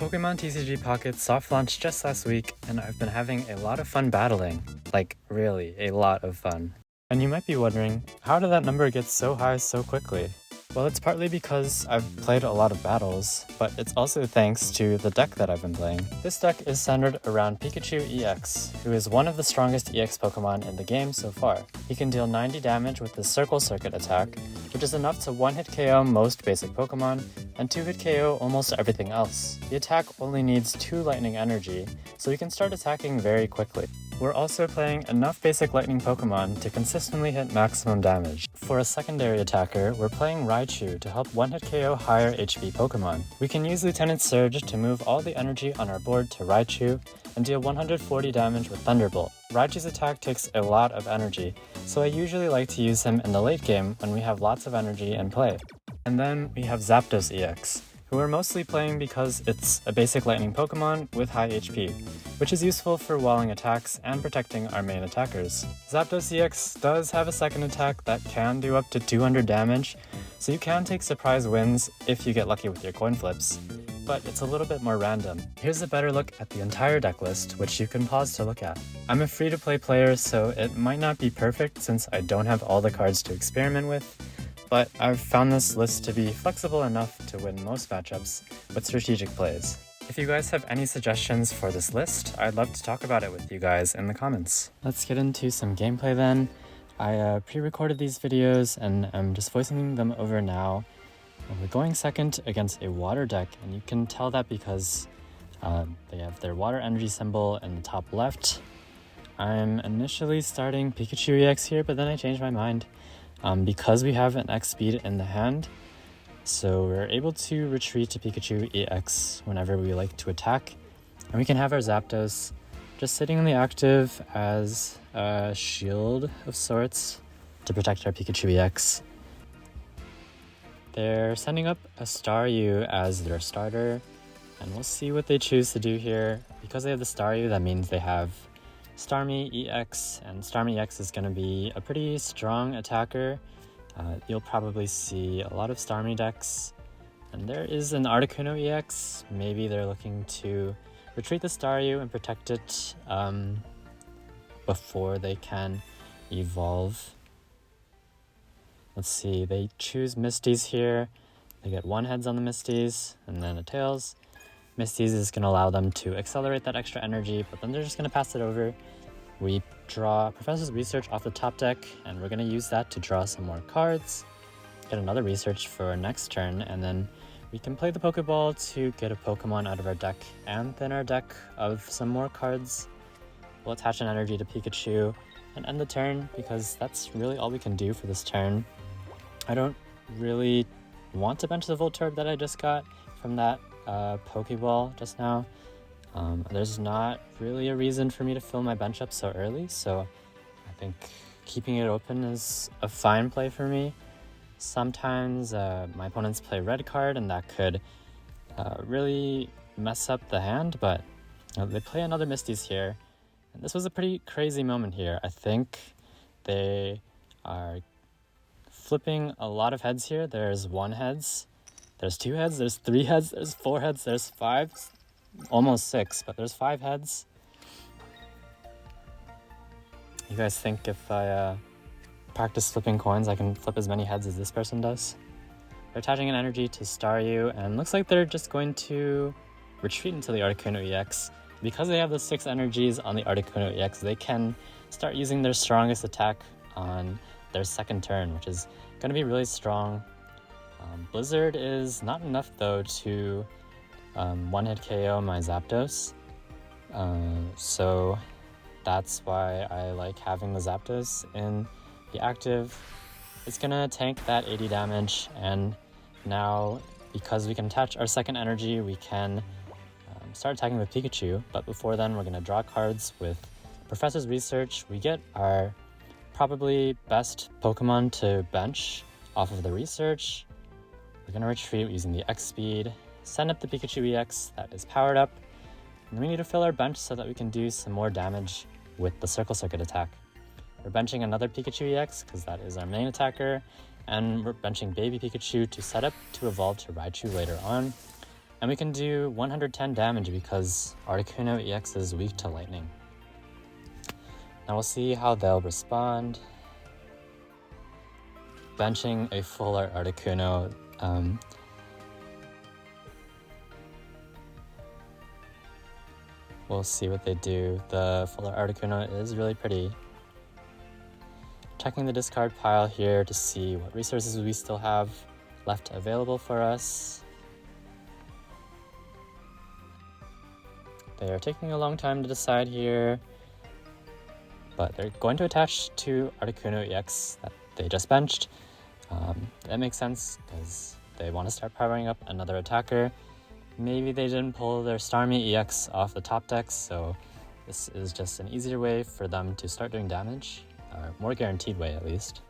Pokemon TCG Pocket soft launched just last week, and I've been having a lot of fun battling. Like, really, a lot of fun. And you might be wondering, how did that number get so high so quickly? Well, it's partly because I've played a lot of battles, but it's also thanks to the deck that I've been playing. This deck is centered around Pikachu EX, who is one of the strongest EX Pokemon in the game so far. He can deal 90 damage with his Circle Circuit attack, which is enough to one-hit KO most basic Pokemon, and two-hit KO almost everything else. The attack only needs 2 lightning energy, so he can start attacking very quickly. We're also playing enough basic lightning Pokemon to consistently hit maximum damage. For a secondary attacker, we're playing Raichu to help one-hit KO higher HP Pokemon. We can use Lieutenant Surge to move all the energy on our board to Raichu and deal 140 damage with Thunderbolt. Raichu's attack takes a lot of energy, so I usually like to use him in the late game when we have lots of energy in play. And then we have Zapdos EX, who we're mostly playing because it's a basic lightning Pokemon with high HP, which is useful for walling attacks and protecting our main attackers. Zapdos EX does have a second attack that can do up to 200 damage, so you can take surprise wins if you get lucky with your coin flips, but it's a little bit more random. Here's a better look at the entire deck list, which you can pause to look at. I'm a free-to-play player, so it might not be perfect since I don't have all the cards to experiment with, but I've found this list to be flexible enough to win most matchups with strategic plays. If you guys have any suggestions for this list, I'd love to talk about it with you guys in the comments. Let's get into some gameplay then. I pre-recorded these videos and I'm just voicing them over now. We're going second against a water deck, and you can tell that because they have their water energy symbol in the top left. I'm initially starting Pikachu EX here, but then I changed my mind. Because we have an X speed in the hand, so we're able to retreat to Pikachu EX whenever we like to attack, and we can have our Zapdos just sitting in the active as a shield of sorts to protect our Pikachu EX. They're sending up a Staryu as their starter, and we'll see what they choose to do here. Because they have the Staryu, that means they have Starmie EX, and Starmie EX is going to be a pretty strong attacker. You'll probably see a lot of Starmie decks, and there is an Articuno EX. Maybe they're looking to retreat the Staryu and protect it before they can evolve. Let's see, they choose Misties here. They get 1 heads on the Misties, and then a Tails. Misties is going to allow them to accelerate that extra energy, but then they're just going to pass it over. We draw Professor's Research off the top deck, and we're going to use that to draw some more cards, get another Research for our next turn, and then we can play the Pokeball to get a Pokemon out of our deck and thin our deck of some more cards. We'll attach an energy to Pikachu and end the turn, because that's really all we can do for this turn. I don't really want to bench the Voltorb that I just got from that Pokeball just now. There's not really a reason for me to fill my bench up so early, so I think keeping it open is a fine play for me. Sometimes my opponents play red card, and that could really mess up the hand, but they play another Misties here, and this was a pretty crazy moment here. I think they are flipping a lot of heads here. There's 1 heads, there's 2 heads, there's 3 heads, there's 4 heads, there's 5, almost 6, but there's 5 heads. You guys think if I practice flipping coins, I can flip as many heads as this person does? They're attaching an energy to Staryu, and looks like they're just going to retreat into the Articuno EX. Because they have the 6 energies on the Articuno EX, they can start using their strongest attack on their second turn, which is going to be really strong. Blizzard is not enough though to one-hit KO my Zapdos, so that's why I like having the Zapdos in the active. It's gonna tank that 80 damage, and now because we can attach our second energy, we can start attacking with Pikachu, but before then we're gonna draw cards with Professor's Research. We get our probably best Pokemon to bench off of the Research. We're going to retreat using the X speed, send up the Pikachu EX that is powered up, and we need to fill our bench so that we can do some more damage with the Circle Circuit attack. We're benching another Pikachu EX because that is our main attacker, and we're benching Baby Pikachu to set up to evolve to Raichu later on. And we can do 110 damage because Articuno EX is weak to lightning. Now we'll see how they'll respond. Benching a full art Articuno. We'll see what they do. The full art Articuno is really pretty. Checking the discard pile here to see what resources we still have left available for us. They are taking a long time to decide here, but they're going to attach to Articuno EX that they just benched. That makes sense because they want to start powering up another attacker. Maybe they didn't pull their Starmie EX off the top deck, so this is just an easier way for them to start doing damage, or more guaranteed way at least.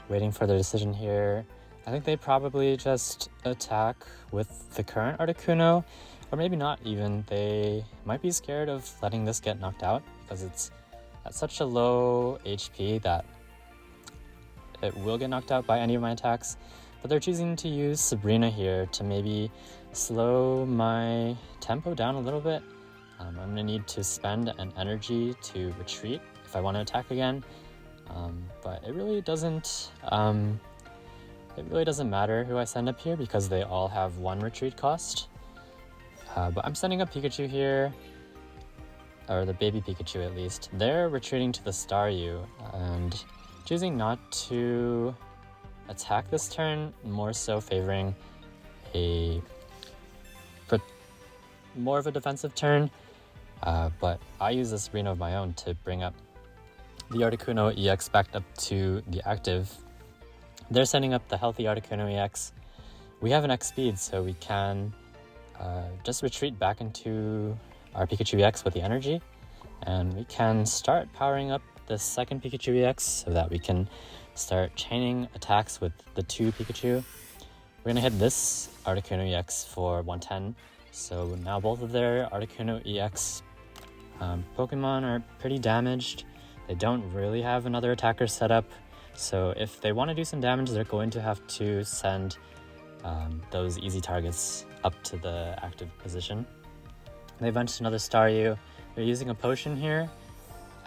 Waiting for their decision here. I think they probably just attack with the current Articuno, or maybe not even. They might be scared of letting this get knocked out because it's at such a low HP that it will get knocked out by any of my attacks. But they're choosing to use Sabrina here to maybe slow my tempo down a little bit. I'm going to need to spend an energy to retreat if I want to attack again. But it really doesn't matter who I send up here because they all have one retreat cost. But I'm sending up Pikachu here, or the baby Pikachu at least. They're retreating to the Staryu and choosing not to attack this turn, more so favoring more of a defensive turn. But I use a Sabrina of my own to bring up the Articuno EX back up to the active. They're sending up the healthy Articuno EX. We have an X speed, so we can just retreat back into our Pikachu EX with the energy, and we can start powering up the second Pikachu EX so that we can start chaining attacks with the two Pikachu. We're gonna hit this Articuno EX for 110, so now both of their Articuno EX Pokemon are pretty damaged. They don't really have another attacker set up, so if they want to do some damage, they're going to have to send those easy targets up to the active position. They benched another Staryu. They're using a potion here,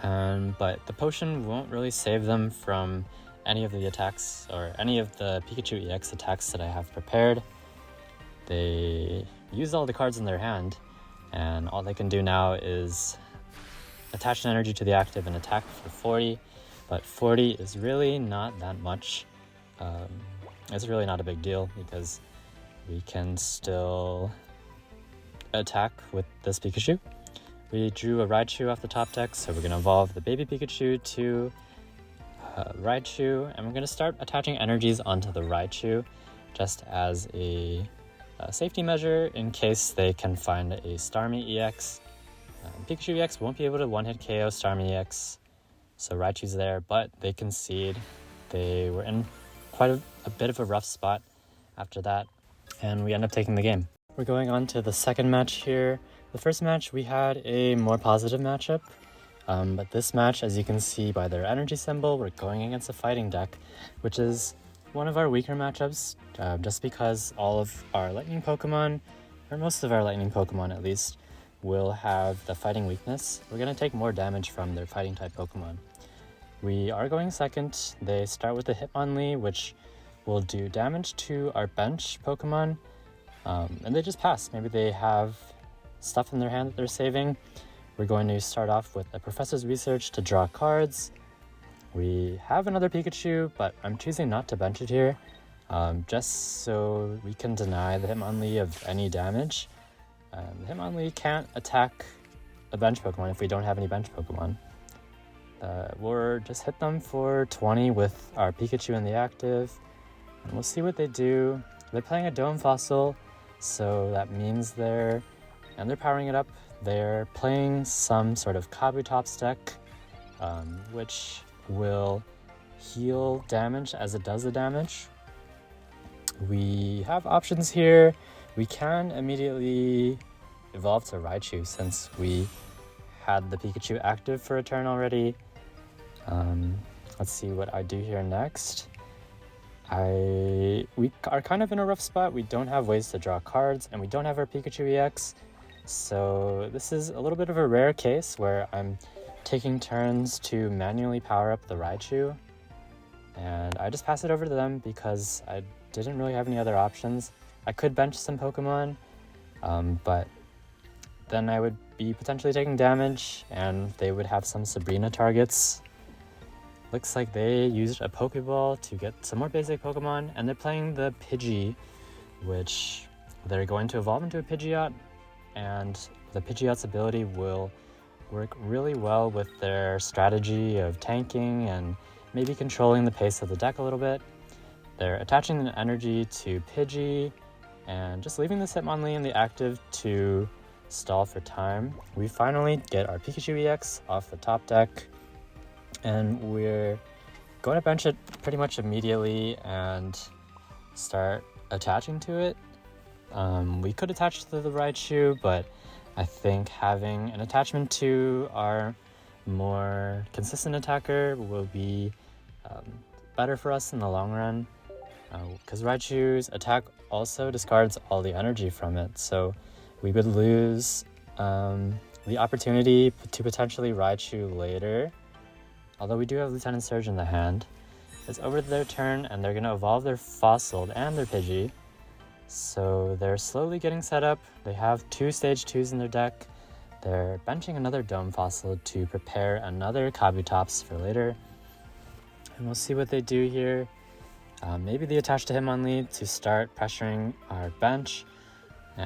but the potion won't really save them from any of the attacks or any of the Pikachu EX attacks that I have prepared. They used all the cards in their hand, and all they can do now is attach an energy to the active and attack for 40, but 40 is really not that much. It's really not a big deal because we can still attack with this Pikachu. We drew a Raichu off the top deck, so we're going to evolve the baby Pikachu to Raichu, and we're going to start attaching energies onto the Raichu just as a safety measure in case they can find a Starmie EX. Pikachu EX won't be able to one-hit KO Starmie EX, so Raichu's there, but they concede. They were in quite a bit of a rough spot after that, and we end up taking the game. We're going on to the second match here. The first match, we had a more positive matchup, but this match, as you can see by their energy symbol, we're going against a fighting deck, which is one of our weaker matchups, just because all of our lightning Pokemon, or most of our lightning Pokemon at least, will have the fighting weakness. We're going to take more damage from their fighting type Pokemon. We are going second. They start with the Hitmonlee, which will do damage to our bench Pokemon, and they just pass. Maybe they have stuff in their hand that they're saving. We're going to start off with a Professor's Research to draw cards. We have another Pikachu, but I'm choosing not to bench it here, just so we can deny the Hitmonlee of any damage. The Hitmonlee can't attack a bench Pokemon if we don't have any bench Pokemon. We'll just hit them for 20 with our Pikachu in the active, and we'll see what they do. They're playing a Dome Fossil, so that means they're powering it up. They're playing some sort of Kabutops deck, which will heal damage as it does the damage. We have options here. We can immediately evolve to Raichu since we had the Pikachu active for a turn already. Let's see what I do here next. We are kind of in a rough spot. We don't have ways to draw cards, and we don't have our Pikachu EX. So this is a little bit of a rare case where I'm taking turns to manually power up the Raichu. And I just pass it over to them because I didn't really have any other options. I could bench some Pokemon, but then I would be potentially taking damage, and they would have some Sabrina targets. Looks like they used a Pokeball to get some more basic Pokemon, and they're playing the Pidgey, which they're going to evolve into a Pidgeot, and the Pidgeot's ability will work really well with their strategy of tanking and maybe controlling the pace of the deck a little bit. They're attaching the energy to Pidgey and just leaving this Hitmonlee in the active to stall for time. We finally get our Pikachu EX off the top deck, and we're going to bench it pretty much immediately and start attaching to it. We could attach to the Raichu, but I think having an attachment to our more consistent attacker will be better for us in the long run, because Raichu's attack also discards all the energy from it, so we would lose the opportunity to potentially Raichu later. Although we do have Lieutenant Surge in the hand. It's over their turn, and they're going to evolve their Fossil and their Pidgey. So they're slowly getting set up. They have 2 stage 2s in their deck. They're benching another Dome Fossil to prepare another Kabutops for later. And we'll see what they do here. Maybe they attach to Hitmonlee to start pressuring our bench,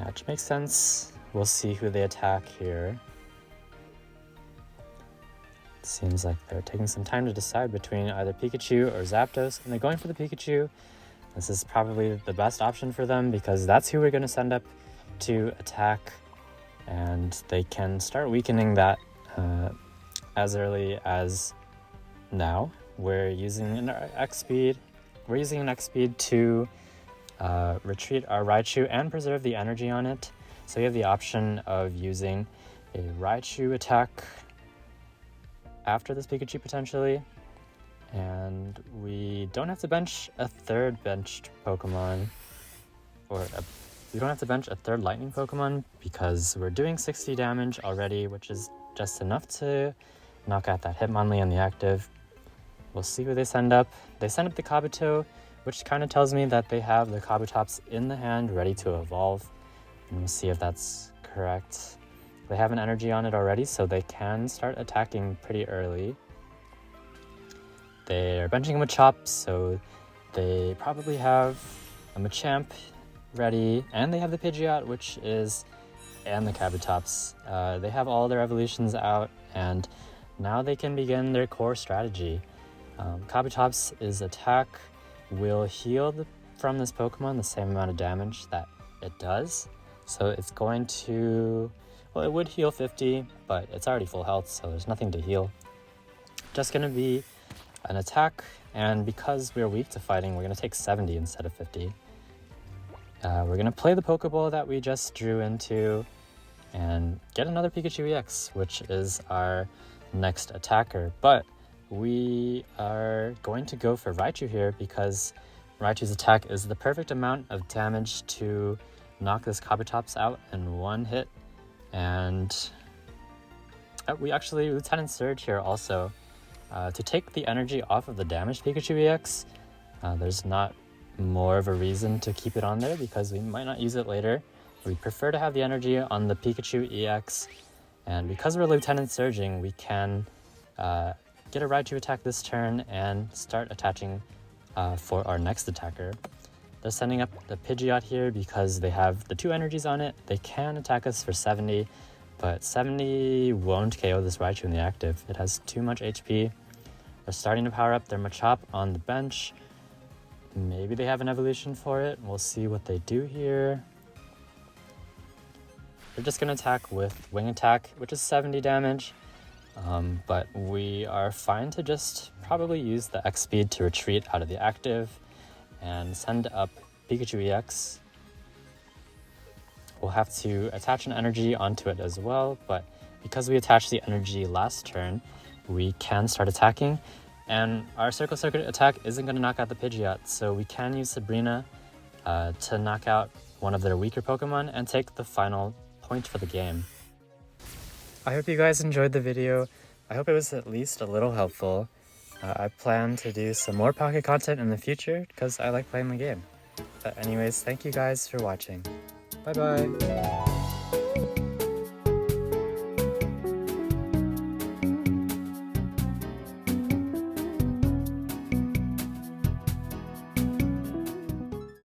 which makes sense. We'll see who they attack here. It seems like they're taking some time to decide between either Pikachu or Zapdos, and they're going for the Pikachu. This is probably the best option for them because that's who we're going to send up to attack, and they can start weakening that as early as now. We're using an X speed. We're using an X speed to retreat our Raichu and preserve the energy on it. So we have the option of using a Raichu attack after this Pikachu potentially, and we don't have to bench a third benched Pokemon, we don't have to bench a third lightning Pokemon because we're doing 60 damage already, which is just enough to knock out that Hitmonlee on the active. We'll see who they send up. They send up the Kabuto, which kind of tells me that they have the Kabutops in the hand ready to evolve, and we'll see if that's correct. They have an energy on it already, so they can start attacking pretty early. They're benching a Machop, so they probably have a Machamp ready, and they have the Pidgeot, and the Kabutops. They have all their evolutions out, and now they can begin their core strategy. Kabutops' attack will heal from this Pokemon the same amount of damage that it does. So it's going to, well, it would heal 50, but it's already full health, so there's nothing to heal. Just going to be an attack, and because we're weak to fighting, we're going to take 70 instead of 50. We're going to play the Pokeball that we just drew into and get another Pikachu EX, which is our next attacker. But we are going to go for Raichu here because Raichu's attack is the perfect amount of damage to knock this Kabutops out in one hit. And we actually Lieutenant Surge here also to take the energy off of the damaged Pikachu EX. There's not more of a reason to keep it on there because we might not use it later. We prefer to have the energy on the Pikachu EX, and because we're Lieutenant Surging, we can get a Raichu attack this turn and start attaching for our next attacker. They're sending up the Pidgeot here because they have the 2 energies on it. They can attack us for 70, but 70 won't KO this Raichu in the active. It has too much HP. They're starting to power up their Machop on the bench. Maybe they have an evolution for it. We'll see what they do here. They're just going to attack with Wing Attack, which is 70 damage. But we are fine to just probably use the X speed to retreat out of the active and send up Pikachu EX. We'll have to attach an energy onto it as well, but because we attached the energy last turn, we can start attacking. And our Circle Circuit attack isn't going to knock out the Pidgeot, so we can use Sabrina to knock out one of their weaker Pokemon and take the final point for the game. I hope you guys enjoyed the video. I hope it was at least a little helpful. I plan to do some more Pocket content in the future because I like playing the game. But anyways, thank you guys for watching. Bye bye!